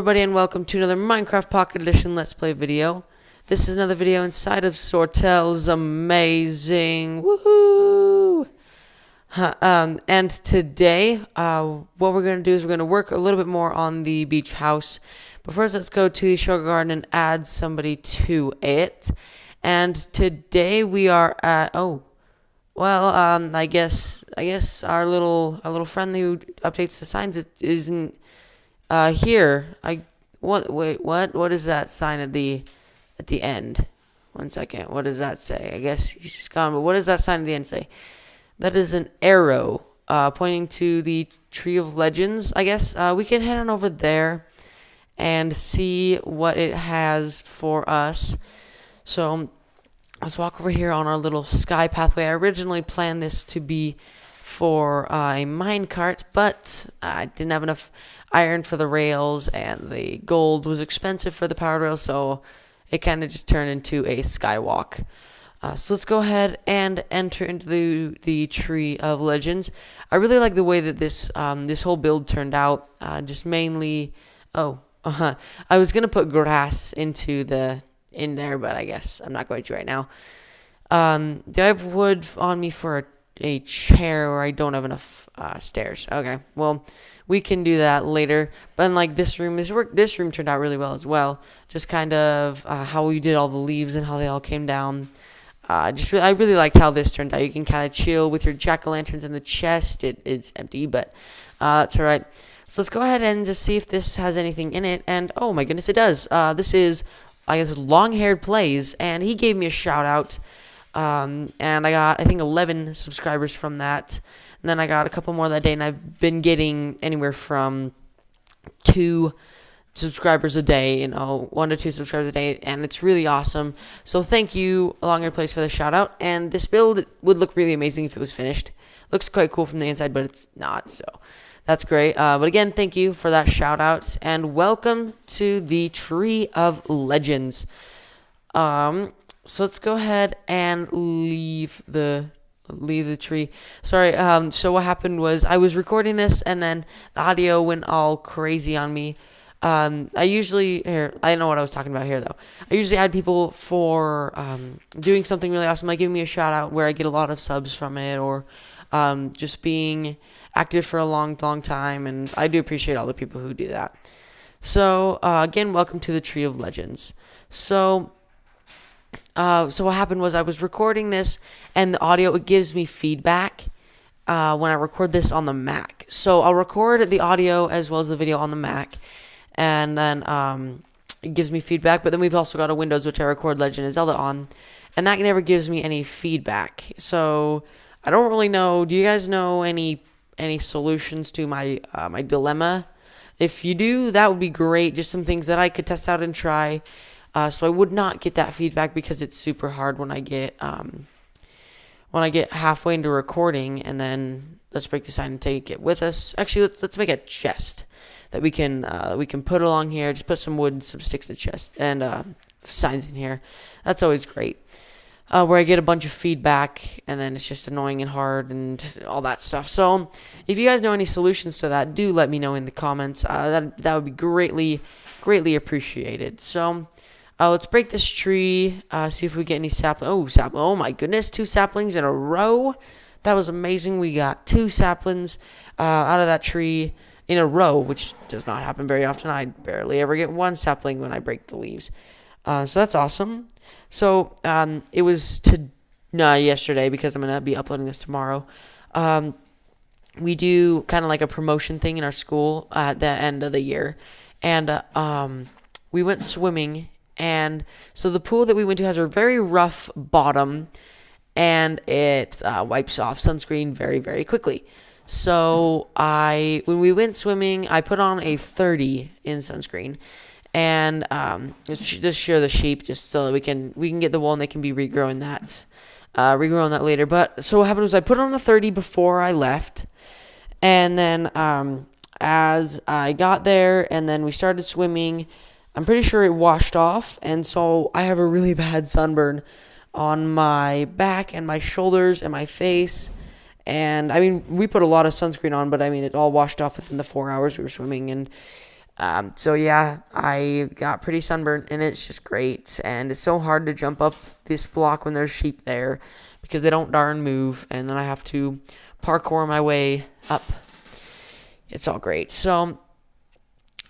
everybody, and welcome to another Minecraft Pocket Edition Let's Play video. This is another video inside of Sortel's amazing woohoo! And today, what we're going to do is we're going to work a little bit more on the beach house. But first, let's go to the sugar garden and add somebody to it. And today we are at I guess our little friend who updates the signs isn't here. What is that sign at the end? 1 second. What does that say? I guess he's just gone, but what does that sign at the end say? That is an arrow pointing to the Tree of Legends, I guess. We can head on over there and see what it has for us. So let's walk over here on our little sky pathway. I originally planned this to be for a minecart, but I didn't have enough iron for the rails, and the gold was expensive for the powered rails, so it kind of just turned into a skywalk. So let's go ahead and enter into the Tree of Legends. I really like the way that this whole build turned out. Just mainly, I was gonna put grass in there, but I guess I'm not going to right now. Do I have wood on me for a chair, or I don't have enough stairs? Okay, well, we can do that later. But like this room turned out really well as well. Just kind of how we did all the leaves and how they all came down. I really liked how this turned out. You can kind of chill with your jack-o'-lanterns in the chest. It's empty, but that's all right. So let's go ahead and just see if this has anything in it. And oh my goodness, it does. This is, I guess, Long-Haired Plays, and he gave me a shout out. And I got, I think, 11 subscribers from that. And then I got a couple more that day, and I've been getting anywhere from 2 subscribers a day, 1 to 2 subscribers a day, and it's really awesome. So thank you, Long-Haired Plays, for the shout out. And this build would look really amazing if it was finished. Looks quite cool from the inside, but it's not, so that's great. But again, thank you for that shout out, and welcome to the Tree of Legends. So let's go ahead and leave the tree. Sorry. So what happened was I was recording this, and then the audio went all crazy on me. I know what I was talking about here, though. I usually add people for doing something really awesome, like giving me a shout out where I get a lot of subs from it, or just being active for a long time, and I do appreciate all the people who do that. So again, welcome to the Tree of Legends. So what happened was I was recording this, and the audio, it gives me feedback when I record this on the Mac. So I'll record the audio as well as the video on the Mac, and then it gives me feedback. But then we've also got a Windows, which I record Legend of Zelda on, and that never gives me any feedback. So I don't really know. Do you guys know any solutions to my my dilemma? If you do, that would be great. Just some things that I could test out and try. So I would not get that feedback, because it's super hard when I get halfway into recording, and then let's break the sign and take it with us. Actually, let's make a chest that we can put along here. Just put some wood, some sticks in the chest, and signs in here. That's always great. Where I get a bunch of feedback, and then it's just annoying and hard and all that stuff. So if you guys know any solutions to that, do let me know in the comments. That would be greatly appreciated. So let's break this tree, see if we get any saplings. Oh my goodness, 2 saplings in a row. That was amazing. We got 2 saplings out of that tree in a row, which does not happen very often. I barely ever get 1 sapling when I break the leaves. So that's awesome. So it was yesterday, because I'm going to be uploading this tomorrow. We do kind of like a promotion thing in our school at the end of the year. And we went swimming. And so the pool that we went to has a very rough bottom, and it wipes off sunscreen very, very quickly. So when we went swimming, I put on a 30 in sunscreen, and just share the sheep, just so that we can get the wool, and they can be regrowing that later. But so what happened was I put on a 30 before I left, and then as I got there, and then we started swimming, I'm pretty sure it washed off, and so I have a really bad sunburn on my back and my shoulders and my face. And I mean, we put a lot of sunscreen on, but I mean, it all washed off within the 4 hours we were swimming, and So yeah, I got pretty sunburnt, and it's just great. And it's so hard to jump up this block when there's sheep there because they don't darn move, and then I have to parkour my way up. It's all great. So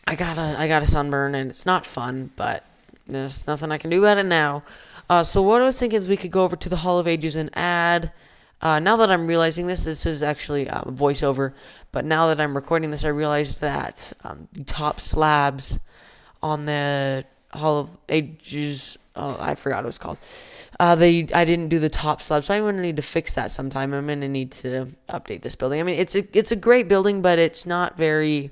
I got a sunburn, and it's not fun, but there's nothing I can do about it now. So what I was thinking is we could go over to the Hall of Ages and add. Now that I'm realizing this is actually a voiceover, but now that I'm recording this, I realized that the top slabs on the Hall of Ages, I forgot what it was called. I didn't do the top slab, so I'm gonna need to fix that sometime. I'm gonna need to update this building. I mean, it's a great building, but it's not very.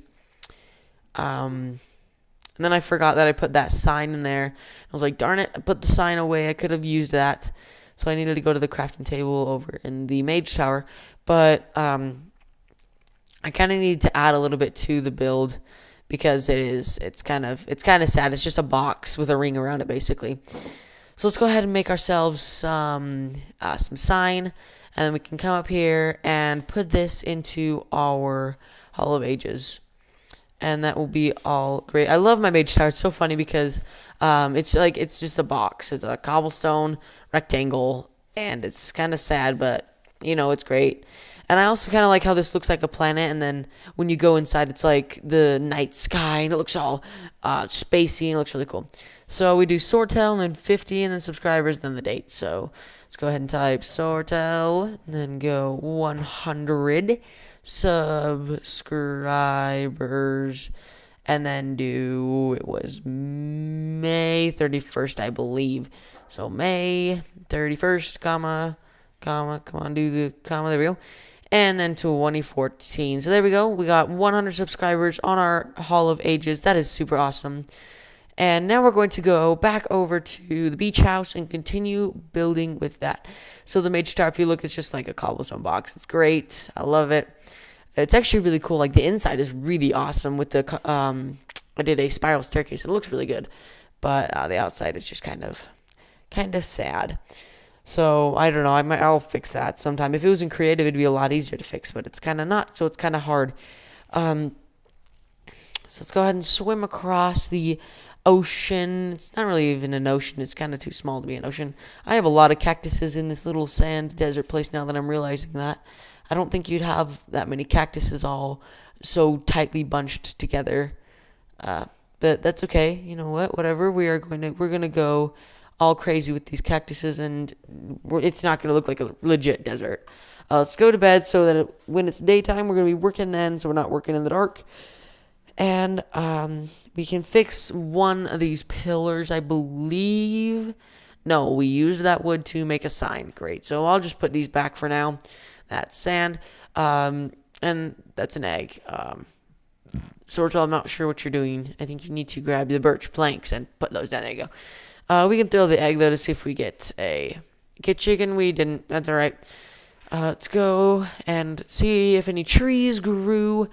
And then I forgot that I put that sign in there. I was like, darn it, I put the sign away. I could have used that. So I needed to go to the crafting table over in the mage tower. But I kind of need to add a little bit to the build because it's kind of sad. It's just a box with a ring around it basically. So let's go ahead and make ourselves some sign, and then we can come up here and put this into our Hall of Ages. And that will be all great. I love my mage tower. It's so funny because it's just a box. It's a cobblestone rectangle, and it's kind of sad, but it's great. And I also kind of like how this looks like a planet, and then when you go inside, it's like the night sky, and it looks all spacey, and it looks really cool. So we do Sortel, and then 50, and then subscribers, then the date. So let's go ahead and type Sortel, and then go 100 subscribers, and then it was May 31st, I believe. So May 31st, comma, come on, do the comma, there we go. And then 2014. So there we go. We got 100 subscribers on our Hall of Ages. That is super awesome. And now we're going to go back over to the beach house and continue building with that. So the mage tower, if you look, it's just like a cobblestone box. It's great. I love it. It's actually really cool. Like the inside is really awesome with the I did a spiral staircase. It looks really good, but the outside is just kind of sad. So I don't know. I'll fix that sometime. If it was in creative, it'd be a lot easier to fix, but it's kind of not. So it's kind of hard. So let's go ahead and swim across the ocean. It's not really even an ocean. It's kind of too small to be an ocean. I have a lot of cactuses in this little sand desert place now that I'm realizing that. I don't think you'd have that many cactuses all so tightly bunched together. But that's okay. You know what? Whatever. We're gonna go all crazy with these cactuses, and it's not gonna look like a legit desert. Let's go to bed so that when it's daytime, we're gonna be working then, so we're not working in the dark. And we can fix one of these pillars, I believe. No, we used that wood to make a sign. Great. So I'll just put these back for now. That's sand. And that's an egg. Sortel, I'm not sure what you're doing. I think you need to grab the birch planks and put those down. There you go. We can throw the egg, though, to see if we get chicken. We didn't. That's all right. Let's go and see if any trees grew.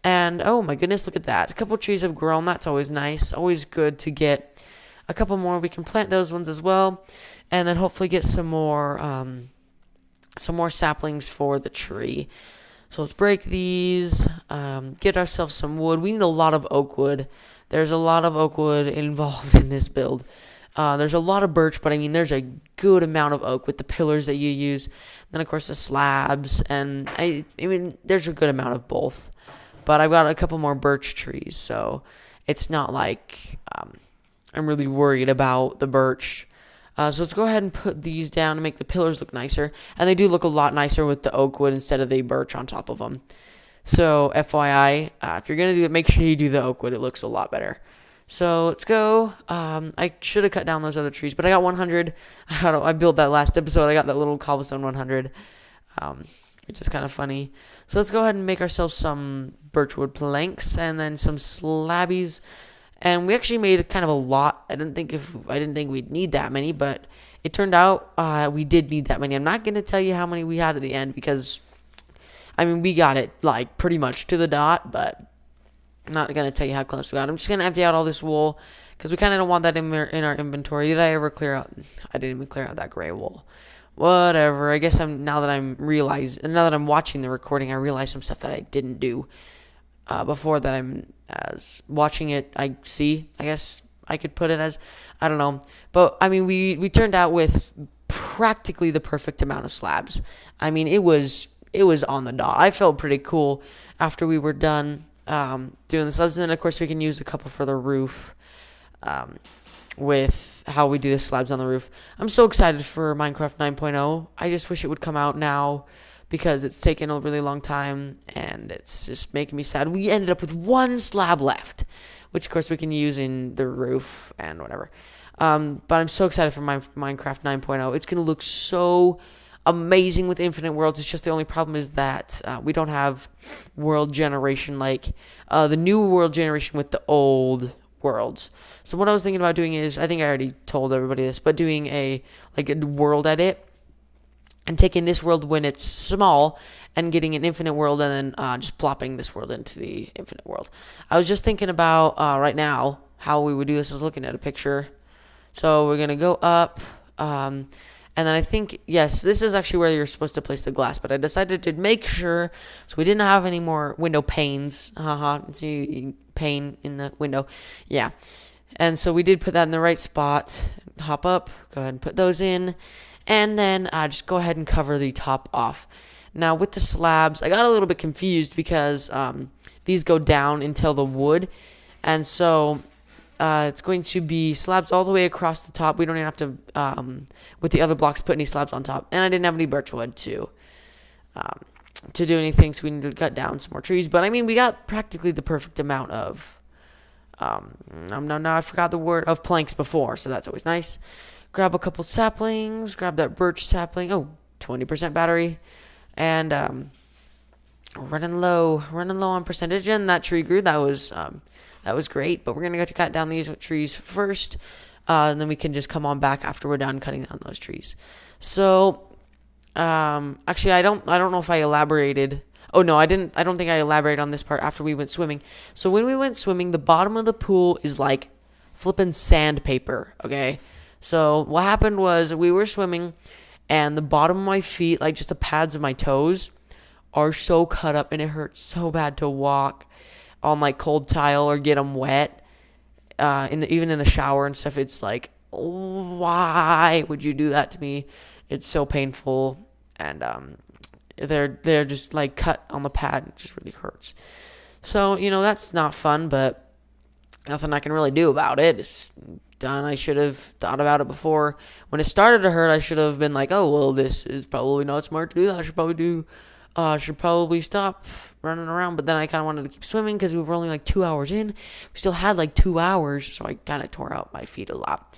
And, oh, my goodness, look at that. A couple trees have grown. That's always nice. Always good to get a couple more. We can plant those ones as well. And then hopefully get some more saplings for the tree. So let's break these. Get ourselves some wood. We need a lot of oak wood. There's a lot of oak wood involved in this build. There's a lot of birch, but I mean, there's a good amount of oak with the pillars that you use. Then, of course, the slabs. And, I mean, there's a good amount of both. But I've got a couple more birch trees, so it's not like I'm really worried about the birch. So let's go ahead and put these down to make the pillars look nicer. And they do look a lot nicer with the oak wood instead of the birch on top of them. So FYI, if you're going to do it, make sure you do the oak wood. It looks a lot better. So let's go. I should have cut down those other trees, but I got 100. I built that last episode. I got that little cobblestone 100. Which is kind of funny. So let's go ahead and make ourselves some birchwood planks and then some slabbies. And we actually made kind of a lot. I didn't think we'd need that many, but it turned out we did need that many. I'm not going to tell you how many we had at the end because, I mean, we got it like pretty much to the dot, but I'm not going to tell you how close we got. I'm just going to empty out all this wool because we kind of don't want that in our inventory. Did I ever clear out? I didn't even clear out that gray wool. Whatever. I guess now that I'm watching the recording, I realize some stuff that I didn't do. before that I'm as watching it. I see. I guess I could put it as, I don't know, but I mean we turned out with practically the perfect amount of slabs. I mean it was on the dot. I felt pretty cool after we were done doing the slabs, and then of course we can use a couple for the roof. With how we do the slabs on the roof. I'm so excited for Minecraft 9.0. I just wish it would come out now because it's taken a really long time and it's just making me sad. We ended up with one slab left, which of course we can use in the roof and whatever. But I'm so excited for Minecraft 9.0. It's going to look so amazing with infinite worlds. It's just the only problem is that we don't have world generation like the new world generation with the old worlds. So what I was thinking about doing is, I think I already told everybody this, but doing a world edit and taking this world when it's small and getting an infinite world and then just plopping this world into the infinite world. I was just thinking about right now how we would do this. I was looking at a picture. So we're gonna go up, and then I think, yes, this is actually where you're supposed to place the glass, but I decided to make sure so we didn't have any more window panes. See pane in the window. Yeah. And so we did put that in the right spot. Hop up, go ahead and put those in, and then just go ahead and cover the top off. Now with the slabs, I got a little bit confused because these go down until the wood, and so it's going to be slabs all the way across the top. We don't even have to, with the other blocks, put any slabs on top. And I didn't have any birch wood to do anything, so we need to cut down some more trees. But I mean, we got practically the perfect amount of I forgot the word of planks before, so that's always nice. Grab a couple saplings, grab that birch sapling. 20% battery, and running low on percentage, and that tree grew. That was great. But we're gonna go to cut down these trees first, and then we can just come on back after we're done cutting down those trees. So actually, I don't know if I elaborated. Oh no, I didn't. I don't think I elaborated on this part after we went swimming. So when we went swimming, the bottom of the pool is like flipping sandpaper. Okay, so what happened was we were swimming, and the bottom of my feet, like just the pads of my toes, are so cut up, and it hurts so bad to walk on like cold tile or get them wet. Even in the shower and stuff, it's like, why would you do that to me? It's so painful, and they're just like cut on the pad. It just really hurts. So that's not fun, but nothing I can really do about it. It's done. I should have thought about it before. When it started to hurt, I should have been like, oh well, this is probably not smart to do that. I should probably stop running around. But then I kind of wanted to keep swimming because we were only like 2 hours in. We still had like 2 hours, so I kind of tore out my feet a lot.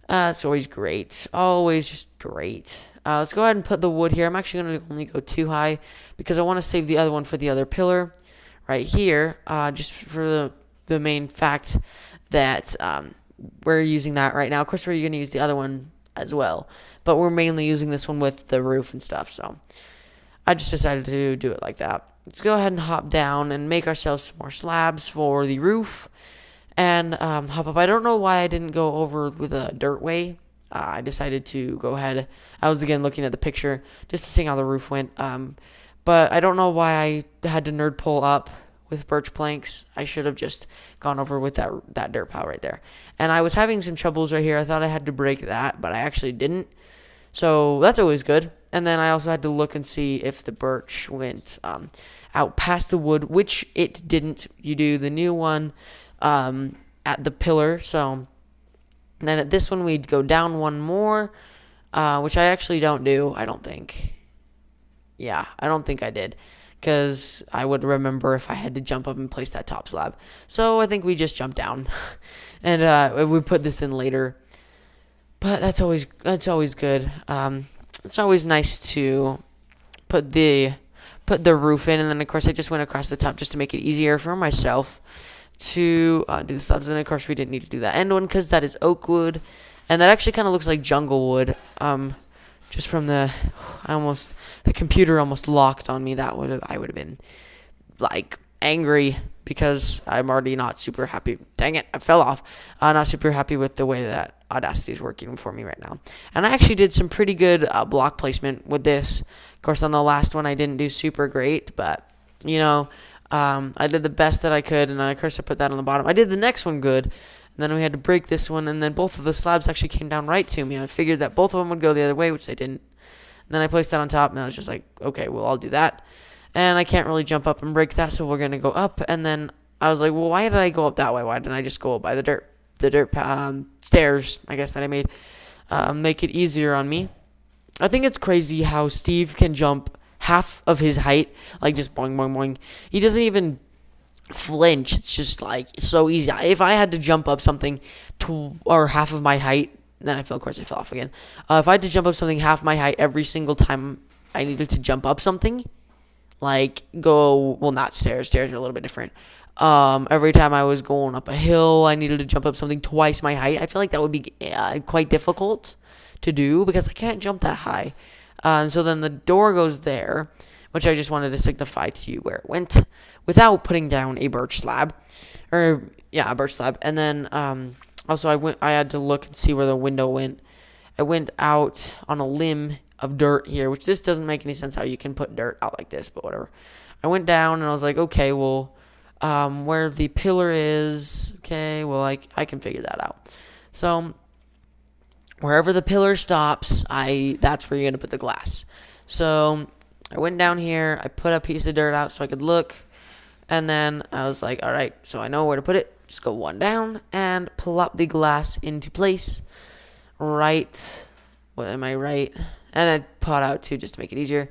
It's always great. Always just great. Let's go ahead and put the wood here. I'm actually going to only go 2 high because I want to save the other one for the other pillar right here. Just for the main fact that we're using that right now. Of course, we're going to use the other one as well. But we're mainly using this one with the roof and stuff. So I just decided to do it like that. Let's go ahead and hop down and make ourselves some more slabs for the roof. And hop up. I don't know why I didn't go over with a dirt way. I decided to go ahead. I was again looking at the picture just to see how the roof went. But I don't know why I had to nerd pull up with birch planks. I should have just gone over with that dirt pile right there. And I was having some troubles right here. I thought I had to break that, but I actually didn't. So that's always good. And then I also had to look and see if the birch went out past the wood, which it didn't. You do the new one at the pillar. So then at this one, we'd go down one more, which I actually don't do, I don't think. Yeah, I don't think I did, because I would remember if I had to jump up and place that top slab. So I think we just jumped down, and we put this in later. But that's always good. It's always nice to put the roof in, and then of course I just went across the top just to make it easier for myself to do the slabs. And of course we didn't need to do that end one because that is oak wood, and that actually kind of looks like jungle wood. Just from the computer almost locked on me. I would have been like angry because I'm already not super happy. Dang it, I fell off. Not super happy with the way that Audacity is working for me right now. And I actually did some pretty good block placement with this. Of course, on the last one I didn't do super great, but I did the best that I could, and of course I put that on the bottom. I did the next one good, and then we had to break this one, and then both of the slabs actually came down right to me. I figured that both of them would go the other way, which they didn't. And then I placed that on top, and I was just like, okay, well, I'll do that. And I can't really jump up and break that, so we're going to go up. And then I was like, well, why did I go up that way? Why didn't I just go up by the dirt stairs, I guess, that I made? Make it easier on me. I think it's crazy how Steve can jump half of his height, like just boing, boing, boing. He doesn't even flinch. It's just like so easy. If I had to jump up something or half of my height, then of course I fell off again. If I had to jump up something half my height every single time I needed to jump up something, like not stairs. Stairs are a little bit different. Every time I was going up a hill, I needed to jump up something twice my height. I feel like that would be quite difficult to do because I can't jump that high. And so then the door goes there, which I just wanted to signify to you where it went without putting down a birch slab. A birch slab. And then also I had to look and see where the window went. I went out on a limb of dirt here, which this doesn't make any sense how you can put dirt out like this, but whatever. I went down and I was like, okay, well, where the pillar is, okay, well, I can figure that out. So wherever the pillar stops, that's where you're going to put the glass. So I went down here, I put a piece of dirt out so I could look, and then I was like, all right, so I know where to put it. Just go one down and plop the glass into place. Right. What am I right? And I pot out too just to make it easier.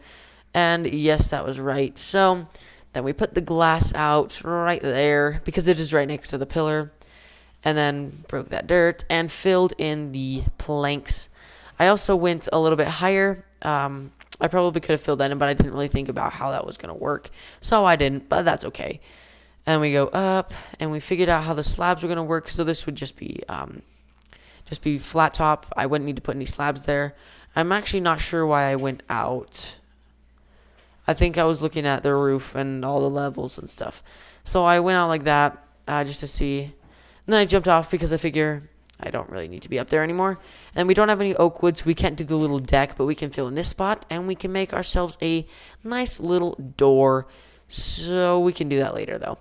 And yes, that was right. So then we put the glass out right there because it is right next to the pillar. And then broke that dirt and filled in the planks. I also went a little bit higher. I probably could have filled that in, but I didn't really think about how that was going to work. So I didn't, but that's okay. And we go up, and we figured out how the slabs were going to work. So this would just be flat top. I wouldn't need to put any slabs there. I'm actually not sure why I went out. I think I was looking at the roof and all the levels and stuff. So I went out like that just to see. And then I jumped off because I figure I don't really need to be up there anymore. And we don't have any oak wood, so we can't do the little deck, but we can fill in this spot, and we can make ourselves a nice little door. So we can do that later, though.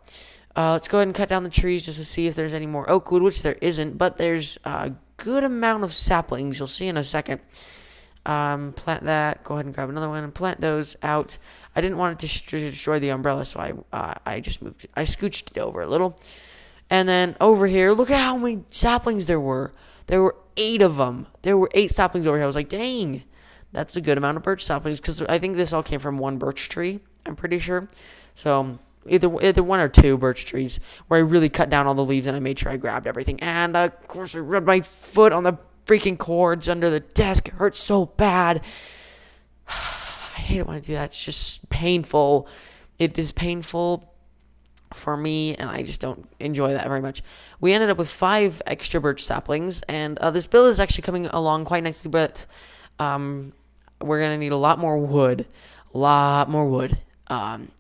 Let's go ahead and cut down the trees just to see if there's any more oak wood, which there isn't, but there's a good amount of saplings. You'll see in a second. Plant that. Go ahead and grab another one and plant those out. I didn't want it to destroy the umbrella, so I just moved it. I scooched it over a little. And then over here, look at how many saplings there were. There were 8 of them. There were 8 saplings over here. I was like, dang, that's a good amount of birch saplings, because I think this all came from one birch tree, I'm pretty sure. So either 1 or 2 birch trees where I really cut down all the leaves and I made sure I grabbed everything. And of course, I rubbed my foot on the freaking cords under the desk. It hurts so bad. I hate it when I do that. It's just painful. It is painful for me, and I just don't enjoy that very much. We ended up with 5 extra birch saplings, and this build is actually coming along quite nicely, but we're going to need a lot more wood.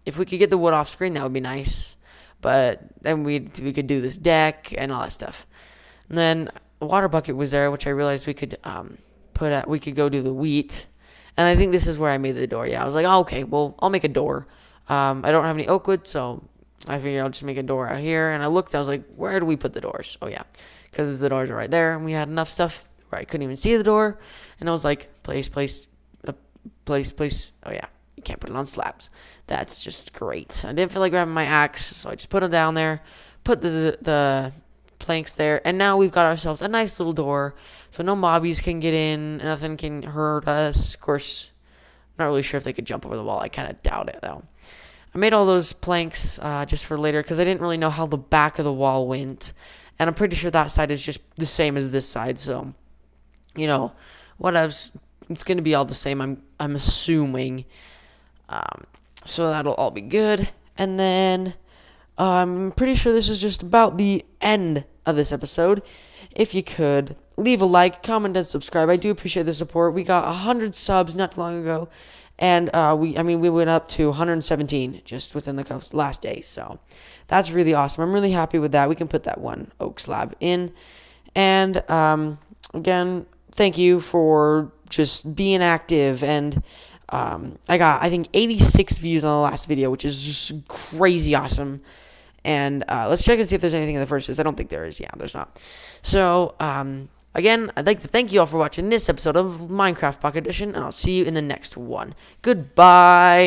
If we could get the wood off screen, that would be nice, but then we could do this deck and all that stuff. And then a water bucket was there, which I realized we could we could go do the wheat, and I think this is where I made the door. Yeah, I was like, oh, okay, well, I'll make a door. I don't have any oak wood, so I figured I'll just make a door out here. And I looked, I was like, where do we put the doors? Oh, yeah, because the doors are right there. And we had enough stuff where I couldn't even see the door. And I was like, place. Oh, yeah, you can't put it on slabs. That's just great. I didn't feel like grabbing my axe, so I just put them down there, put the planks there. And now we've got ourselves a nice little door, so no mobbies can get in. Nothing can hurt us. Of course, I'm not really sure if they could jump over the wall. I kind of doubt it, though. I made all those planks just for later because I didn't really know how the back of the wall went. And I'm pretty sure that side is just the same as this side. So, it's going to be all the same, I'm assuming. So that'll all be good. And then I'm pretty sure this is just about the end of this episode. If you could, leave a like, comment, and subscribe. I do appreciate the support. We got 100 subs not too long ago. And we went up to 117 just within the last day. So that's really awesome. I'm really happy with that. We can put that 1 oak slab in. And again, thank you for just being active and I got, I think, 86 views on the last video, which is just crazy awesome. And let's check and see if there's anything in the first list. I don't think there is. Yeah, there's not. So, again, I'd like to thank you all for watching this episode of Minecraft Pocket Edition, and I'll see you in the next one. Goodbye.